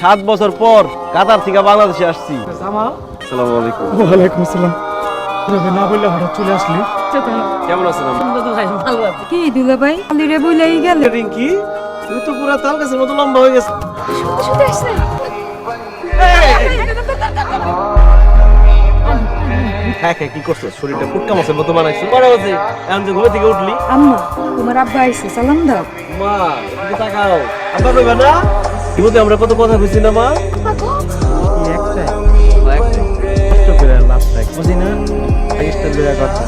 7 বছর পর কাতার থেকে বাংলাদেশে আসছি। আসসালামু আলাইকুম। ওয়ালাইকুম আসসালাম। না বললে হঠাৎ চলে আসলি। কেমন আছেন? কি দুলা ভাই খালি রে বইলাই গেল। রিঙ্কি, তুমি তো পুরো তাল গাছের মতো লম্বা হয়ে গেছো। শুতে আসছে। হ্যাঁ কি করছো? শরীরটা ফুটকা মাছের মতো বানাইছো। পরে হচ্ছে এখন যে ঘুম থেকে উঠলি। আম্মা তোমার আব্বা আইছে, সালাম দাও। মা এদিকে তাকাও। আব্বা কইবা না? ইবুতে আমরা কত কথা কইছি না মা? একটাই কষ্ট করে লাভ থাক বুঝি না। আগেরটা দয়া কথা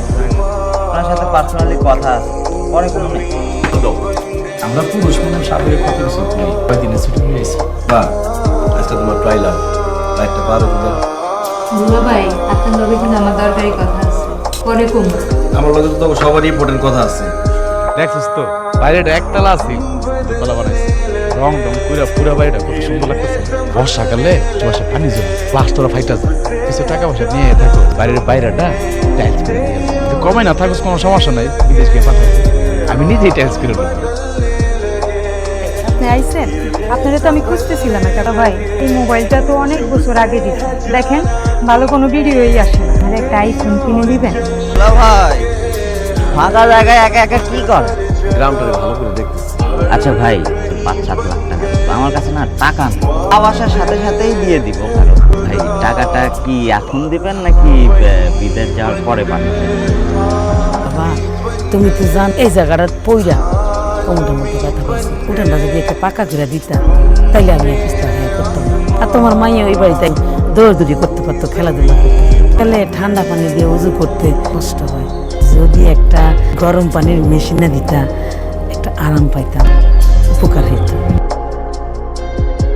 আপনার সাথে পার্সোনালি কথা আছে, পরে কোনো নেই। আমরা পুরুষ মানুষ সাগরে কত কিছু করি, কয়দিনে ছুটি হয়েছে বা আজকে তোমার ট্রাইলার একটা পারো দিলাম। দুলা ভাই আপনার লগে কিন্তু আমার দরকারি কথা আছে, পরে কম। আমার লগে তো সবারই ইম্পর্টেন্ট কথা আছে। দেখছিস তো বাইরেটা একতলা আছে, দোতলা বানাইছে, রং রং পুরা বাড়িটা কত সুন্দর লাগতেছে। বর্ষাকালে চোখে পানি জমে, প্লাস্টার ফাইটা যায়। কিছু টাকা পয়সা নিয়ে থাকো, বাড়ির বাইরেটা টাইলস করে দিয়ে কমাই না থাকুস, কোনো সমস্যা নাই। বিদেশ গিয়ে পাঠাবো, আমি নিজেই টাইলস করে নেবো। আপনি আইছেন? আপনারা তো আমি খুঁজতেছিলাম একটা ভাই। এই মোবাইলটা তো অনেক বছর আগে দিচ্ছি, দেখেন ভালো কোনো ভিডিওই আসে না। আর একটা আইফোন কিনে দিবেন। ভাই ফাঁকা জায়গায় একা একা কি কর? গ্রামটারে ভালো করে দেখতেছি। আচ্ছা ভাই, 5-7 লাখ টাকা আমার কাছে না টাকা নেই, আবাসের সাথে সাথেই দিয়ে দিব। কারণ ভাই টাকাটা কি এখন দিবেন নাকি বিদেশ যাওয়ার পরে পাঠাবেন? বাবা তুমি তো জান এই জায়গাটা পইরা কোমরের মধ্যে ব্যথা করছে, উঠানটা যদি একটা পাকা করে দিতা তাইলে আমি কিস্তা করতাম। আর তোমার মাইয়া ওই বাড়িতে দৌড়দৌড়ি করতে পারতো, খেলাধুলা করতে, তাহলে ঠান্ডা পানি দিয়ে উজু করতে কষ্ট হয়। যদি একটা গরম পানির মেশিনে দিতা একটা আরাম পাইতাম, উপকার হইতো।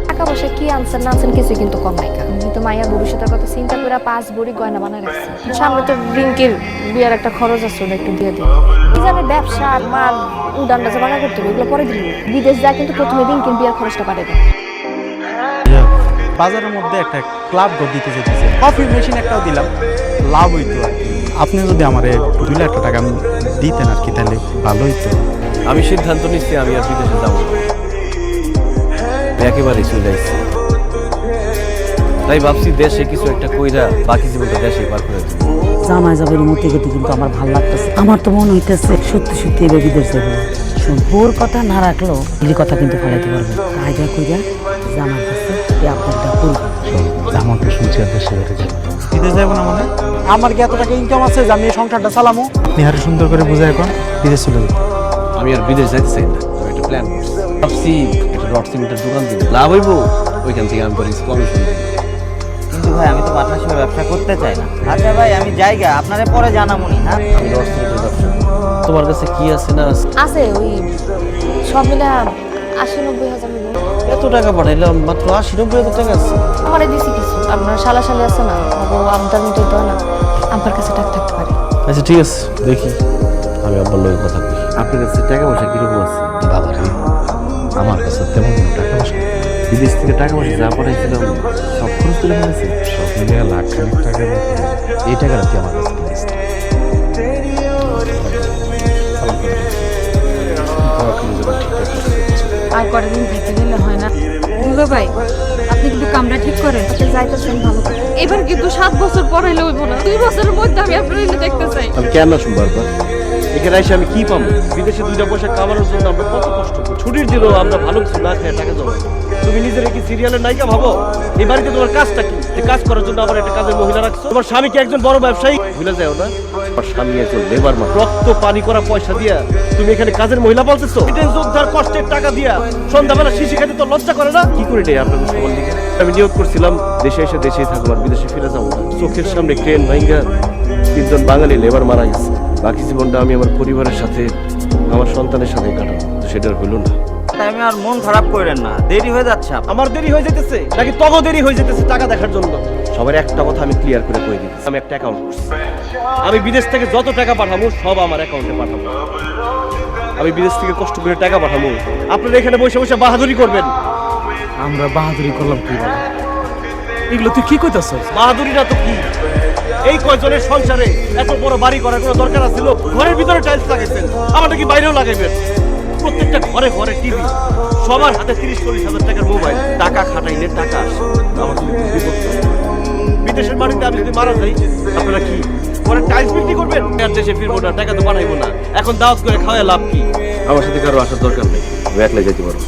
টাকা পয়সা কি আনছেন না আনছেন কিছু কিন্তু কম নাই। কিন্তু মাইয়ার ভবিষ্যতের কথা চিন্তা করে 5 ভরি গয়না বানায় রাখছে। সামনে তো রিঙ্কির বিয়ার একটা খরচ আছে, ওটা একটু দিয়ে দিই। কি জানে ব্যবসা মাল উড়ানটা যে বানা করতে হবে, এগুলো পরে দিল। বিদেশ যা কিন্তু প্রথমে রিঙ্কির বিয়ার খরচটা পাঠাবে। বাজারের মধ্যে একটা ক্লাব দিতে যেতেছে, কফি মেশিন একটাও দিলাম, লাভ হইতো আর কি। আপনি যদি আমার 2 লাখ টাকা দিতেন আর কি, তাহলে ভালো হইতো। আমি সিদ্ধান্ত নিচ্ছি আমি আর বিদেশে যাবো না। একেবারে চলে আসছি। তাই ভাবছি দেশে কিছু একটা কইরা বাকি জীবনটা দেশে পার করে দেব। জামাই যাবের মতে গতি কিন্তু আমার ভালো লাগতেছে। আমার তো মনে হইতেছে সত্যি সত্যি এবার বিদেশ যাবো। বোর কথা না রাখলো এই কথা কিন্তু ফেলাইতে পারবো। কায়দা কইরা জামার কাছে এই আপনারটা করবো। জামাকে শুনছি আর দেশে বেড়ে যাবো, বিদেশ যাবো না মানে। আমার কি এত টাকা ইনকাম আছে যে আমি এই সংসারটা চালামো? নিহারে সুন্দর করে বুঝাই এখন বিদেশ চলে যাবো। আমি আর বিদেশ যাইতে চাই না। আমি একটা প্ল্যান করছি, ভাবছি একটা রড সিমেন্টের দোকান দিব, লাভ হইব, ওইখান থেকে আমি কমিশন দিব। কিন্তু ভাই আমি তো পার্টনারশিপে ব্যবসা করতে চাই না। আচ্ছা ভাই আমি জায়গা আপনারে পরে জানামুনি। হ্যাঁ আমি রড সিমেন্টের ব্যবসা করব। তোমার কাছে কি আছে না আছে? আছে ওই সব মিলে 80-90 হাজার মিলে। এত টাকা পাঠাইলাম, মাত্র 80-90 হাজার টাকা আছে। আমারে দিছি কিছু, আপনার শালা-শালি আছে না, ও আমদার মতো তো না, আমার কাছে টাকা থাকতে পারে। আচ্ছা ঠিক আছে, দেখি আমি আব্বার লগে কথা কই। আপনার কাছে টাকা পয়সা কিরকম আছে? বাবা রে, আমার কাছে তেমন কোনো টাকা পয়সা নেই। বিদেশ থেকে টাকা পয়সা যা পাঠাইছিলাম সব খরচ করে ফেলেছি। সব মিলিয়ে লাখ খানিক টাকা এই টাকাটা তুই আমার কাছে দিস না। আর কটা দিন থেকে গেলে হয় না? দুলা ভাই আপনি কিন্তু কামরা ঠিক করেন। আপনি যাইতেছেন ভালো করে। এবার কিন্তু 7 বছর পর হইলে হইব না, 2 বছরের মধ্যে আমি আপনার এনে দেখতে চাই। আমি কেন না শুনবার পর এখানে এসে আমি কি পাবো? বিদেশে 2টা পয়সা কামানোর জন্য আমরা কত কষ্ট করি। ছুটির দিনও আমরা ভালো কিছু না খেয়ে টাকা জমা। তুমি নিজের কি সিরিয়ালের নায়িকা ভাবো? এই বাড়িতে তোমার কাজটা কি? যে কাজ করার জন্য আবার একটা কাজের মহিলা রাখছো? তোমার স্বামী কি একজন বড় ব্যবসায়ী? ভুলে যাও না, তোমার স্বামী একজন লেবার মান। রক্ত পানি করা পয়সা দিয়া তুমি এখানে কাজের মহিলা বলতেছো? বিদেশ যোদ্ধার কষ্টের টাকা দিয়া সন্ধ্যাবেলা শিশি খেতে তো লজ্জা করে না? কি করে নেই আপনাদের সবার দিকে? আমি নিয়োগ করছিলাম দেশে এসে দেশেই থাকবো, আর বিদেশে ফিরে যাবো না। চোখের সামনে ট্রেন ভাঙ্গা 3 জন বাঙালি লেবার মারা গেছে। বাকি জীবনটা আমি আমার পরিবারের সাথে, আমার সন্তানের সাথে কাটাবো, তো সেটা আর হইল না। তাই আমি আর মন খারাপ করেন না, দেরি হয়ে যাচ্ছে। আমার দেরি হয়ে যেতেছে নাকি তগো দেরি হয়ে যেতেছে টাকা দেখার জন্য? সবার একটা কথা আমি ক্লিয়ার করে কই দিচ্ছি, আমি একটা অ্যাকাউন্ট করছি। আমি বিদেশ থেকে যত টাকা পাঠাবো সব আমার অ্যাকাউন্টে পাঠাবো। আমি বিদেশ থেকে কষ্ট করে টাকা পাঠাবো, আপনারা এখানে বসে বসে বাহাদুরি করবেন। আমরা বাহাদুরি করলাম কি বাবা? এগুলো তুই কি কইতাছস? বাহাদুরি না তো কি? এই কয়জনের সংসারে এত বড় বাড়ি করার কোনো দরকার আছিল? ঘরের ভিতরে টাইলস লাগাইছেন, আমারটা কি বাইরেও লাগাইবেন? প্রত্যেকটা ঘরে ঘরে টিভি, সবার হাতে 30-40 হাজার টাকার মোবাইল। টাকা খাটাইলে টাকা আসে। আমার যদি খুব বিপদ হয়, বিদেশের মাটিতে আমি যদি মারা যাই, আপনারা কি পরে টাইলস বিক্রি করবেন? আর দেশে ফিরবো না, টাকা তো পাঠাইবো না। এখন দাওয়াত করে খাওয়া লাভ কি? আমার সাথে কারো আসার দরকার নেই, আমি একলাই যেতে পারবো।